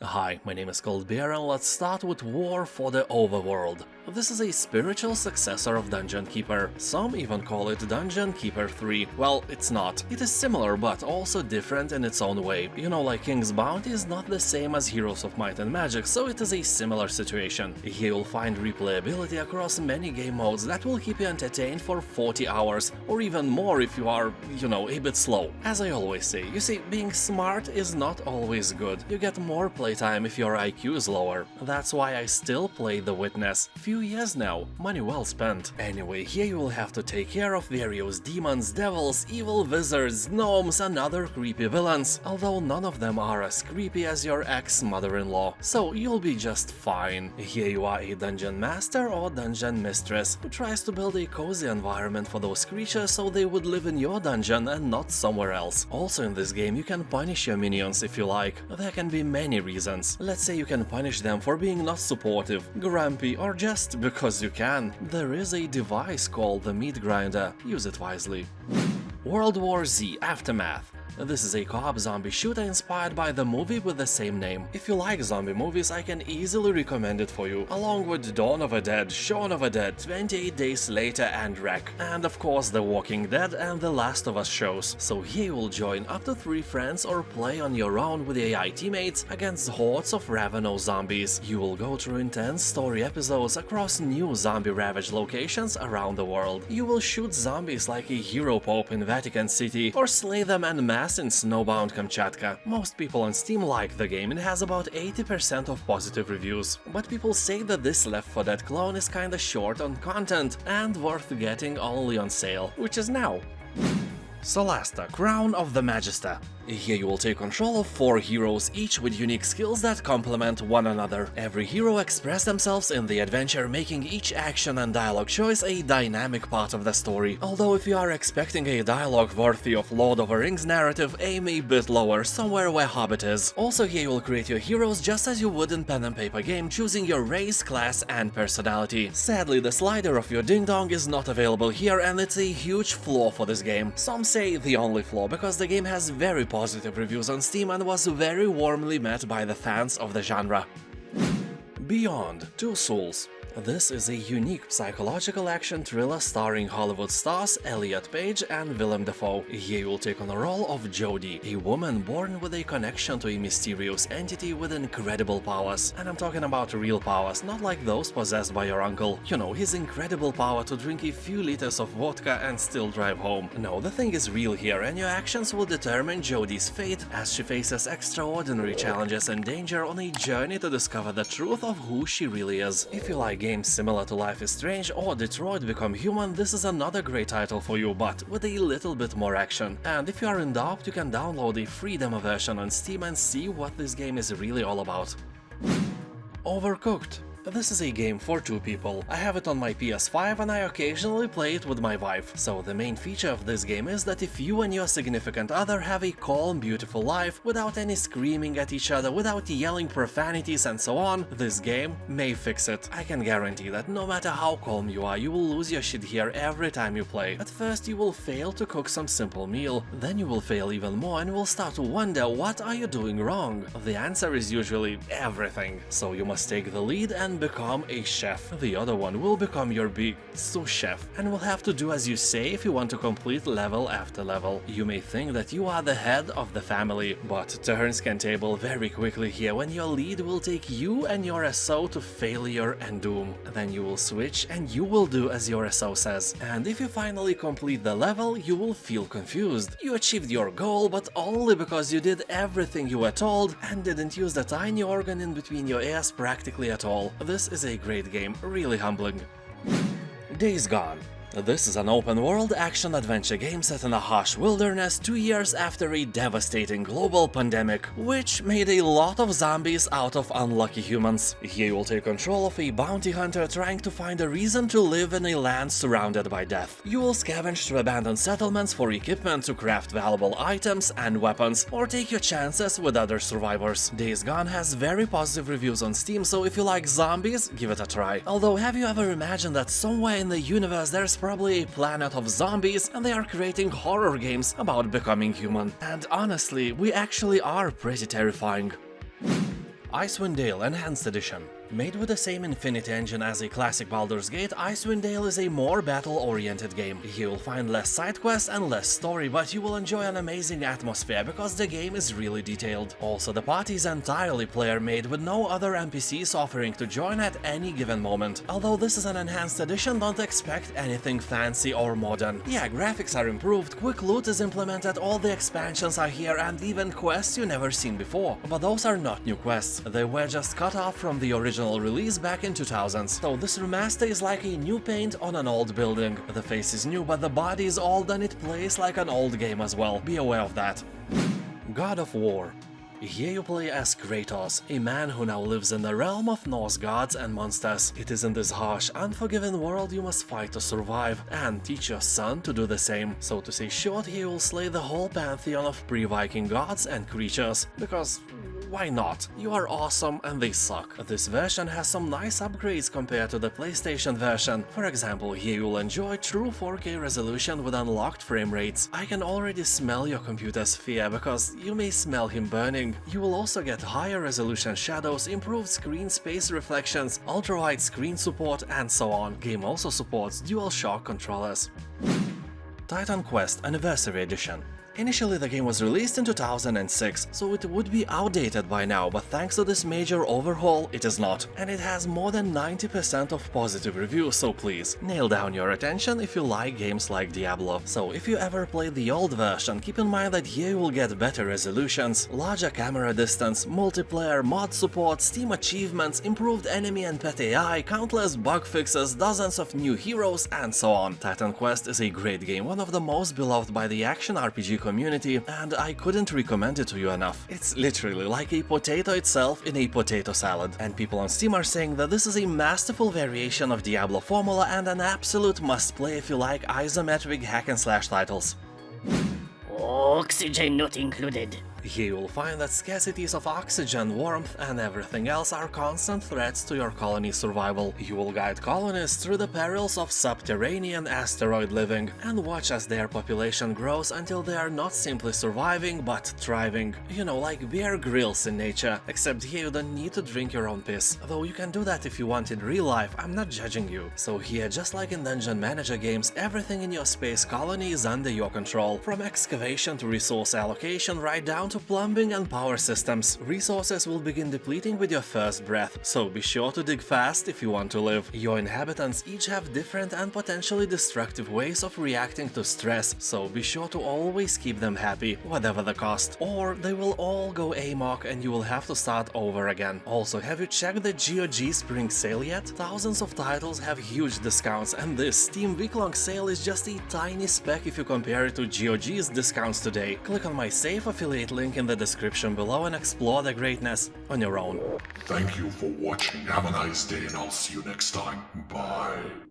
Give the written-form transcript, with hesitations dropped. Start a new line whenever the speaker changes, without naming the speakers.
Hi, my name is Bear, and let's start with War for the Overworld. This is a spiritual successor of Dungeon Keeper. Some even call it Dungeon Keeper 3. Well, it's not. It is similar, but also different in its own way. You know, like King's Bounty is not the same as Heroes of Might and Magic, so it is a similar situation. Here you'll find replayability across many game modes that will keep you entertained for 40 hours, or even more if you are, a bit slow. As I always say, you see, being smart is not always good. You get more playtime if your IQ is lower. That's why I still play The Witness. Few years now, money well spent. Anyway, here you will have to take care of various demons, devils, evil wizards, gnomes and other creepy villains, although none of them are as creepy as your ex-mother-in-law, so you'll be just fine. Here you are a dungeon master or dungeon mistress who tries to build a cozy environment for those creatures so they would live in your dungeon and not somewhere else. Also in this game you can punish your minions if you like. There can be many reasons. Let's say you can punish them for being not supportive, grumpy or just because you can. There is a device called the Meat Grinder. Use it wisely. World War Z Aftermath. This is a co-op zombie shooter inspired by the movie with the same name. If you like zombie movies, I can easily recommend it for you, along with Dawn of the Dead, Shaun of the Dead, 28 Days Later and Wreck, and of course The Walking Dead and The Last of Us shows. So here you will join up to 3 friends or play on your own with AI teammates against hordes of ravenous zombies. You will go through intense story episodes across new zombie-ravaged locations around the world. You will shoot zombies like a hero pope in Vatican City, or slay them en masse in snowbound Kamchatka. Most people on Steam like the game and it has about 80% of positive reviews, but people say that this Left 4 Dead clone is kinda short on content and worth getting only on sale, which is now. Solasta, Crown of the Magister. Here you will take control of 4 heroes, each with unique skills that complement one another. Every hero express themselves in the adventure, making each action and dialogue choice a dynamic part of the story. Although if you are expecting a dialogue worthy of Lord of the Rings narrative, aim a bit lower, somewhere where Hobbit is. Also here you will create your heroes just as you would in pen and paper game, choosing your race, class and personality. Sadly, the slider of your ding-dong is not available here and it's a huge flaw for this game. Some say the only flaw, because the game has very positive reviews on Steam and was very warmly met by the fans of the genre. Beyond Two Souls. This is a unique psychological action thriller starring Hollywood stars Elliot Page and Willem Dafoe. Here you will take on the role of Jodie, a woman born with a connection to a mysterious entity with incredible powers. And I'm talking about real powers, not like those possessed by your uncle. You know, his incredible power to drink a few liters of vodka and still drive home. No, the thing is real here, and your actions will determine Jodie's fate as she faces extraordinary challenges and danger on a journey to discover the truth of who she really is. If you like games similar to Life is Strange or Detroit Become Human, this is another great title for you, but with a little bit more action. And if you are in doubt, you can download a free demo version on Steam and see what this game is really all about. Overcooked. This is a game for 2 people. I have it on my PS5 and I occasionally play it with my wife. So the main feature of this game is that if you and your significant other have a calm, beautiful life, without any screaming at each other, without yelling profanities and so on, this game may fix it. I can guarantee that no matter how calm you are, you will lose your shit here every time you play. At first you will fail to cook some simple meal, then you will fail even more and will start to wonder what are you doing wrong. The answer is usually everything. So you must take the lead and become a chef. The other one will become your big sous chef and will have to do as you say if you want to complete level after level. You may think that you are the head of the family, but turns can table very quickly here when your lead will take you and your SO to failure and doom. Then you will switch and you will do as your SO says. And if you finally complete the level, you will feel confused. You achieved your goal, but only because you did everything you were told and didn't use the tiny organ in between your ears practically at all. This is a great game, really humbling. Days Gone. This is an open-world action-adventure game set in a harsh wilderness 2 years after a devastating global pandemic, which made a lot of zombies out of unlucky humans. Here you will take control of a bounty hunter trying to find a reason to live in a land surrounded by death. You will scavenge through abandoned settlements for equipment to craft valuable items and weapons, or take your chances with other survivors. Days Gone has very positive reviews on Steam, so if you like zombies, give it a try. Although, have you ever imagined that somewhere in the universe there's probably a planet of zombies and they are creating horror games about becoming human? And honestly, we actually are pretty terrifying. Icewind Dale Enhanced Edition. Made with the same Infinity engine as a classic Baldur's Gate, Icewind Dale is a more battle-oriented game. You will find less side quests and less story, but you will enjoy an amazing atmosphere because the game is really detailed. Also, the party is entirely player-made with no other NPCs offering to join at any given moment. Although this is an enhanced edition, don't expect anything fancy or modern. Yeah, graphics are improved, quick loot is implemented, all the expansions are here, and even quests you never seen before. But those are not new quests, they were just cut off from the original release back in 2000s. So this remaster is like a new paint on an old building. The face is new, but the body is old and it plays like an old game as well. Be aware of that. God of War. Here you play as Kratos, a man who now lives in the realm of Norse gods and monsters. It is in this harsh, unforgiving world you must fight to survive, and teach your son to do the same. So to say short, he will slay the whole pantheon of pre-Viking gods and creatures, because why not? You are awesome and they suck. This version has some nice upgrades compared to the PlayStation version. For example, here you'll enjoy true 4K resolution with unlocked frame rates. I can already smell your computer's fear because you may smell him burning. You will also get higher resolution shadows, improved screen space reflections, ultra-wide screen support, and so on. Game also supports DualShock controllers. Titan Quest Anniversary Edition. Initially the game was released in 2006, so it would be outdated by now, but thanks to this major overhaul, it is not. And it has more than 90% of positive reviews, so please, nail down your attention if you like games like Diablo. So if you ever played the old version, keep in mind that here you will get better resolutions, larger camera distance, multiplayer, mod support, Steam achievements, improved enemy and pet AI, countless bug fixes, dozens of new heroes, and so on. Titan Quest is a great game, one of the most beloved by the action RPG community, and I couldn't recommend it to you enough. It's literally like a potato itself in a potato salad, and people on Steam are saying that this is a masterful variation of Diablo formula and an absolute must-play if you like isometric hack-and-slash titles.
Oxygen not included.
Here you will find that scarcities of oxygen, warmth, and everything else are constant threats to your colony's survival. You will guide colonists through the perils of subterranean asteroid living, and watch as their population grows until they are not simply surviving, but thriving. You know, like Bear Grylls in nature, except here you don't need to drink your own piss. Though you can do that if you want in real life, I'm not judging you. So here, just like in Dungeon Manager games, everything in your space colony is under your control. From excavation to resource allocation, right down to plumbing and power systems. Resources will begin depleting with your first breath, so be sure to dig fast if you want to live. Your inhabitants each have different and potentially destructive ways of reacting to stress, so be sure to always keep them happy, whatever the cost. Or they will all go amok and you will have to start over again. Also, have you checked the GOG Spring Sale yet? Thousands of titles have huge discounts, and this Steam Weeklong sale is just a tiny speck if you compare it to GOG's discounts today. Click on my safe affiliate link in the description below and explore the greatness on your own.
Thank you for watching. Have a nice day and I'll see you next time. Bye.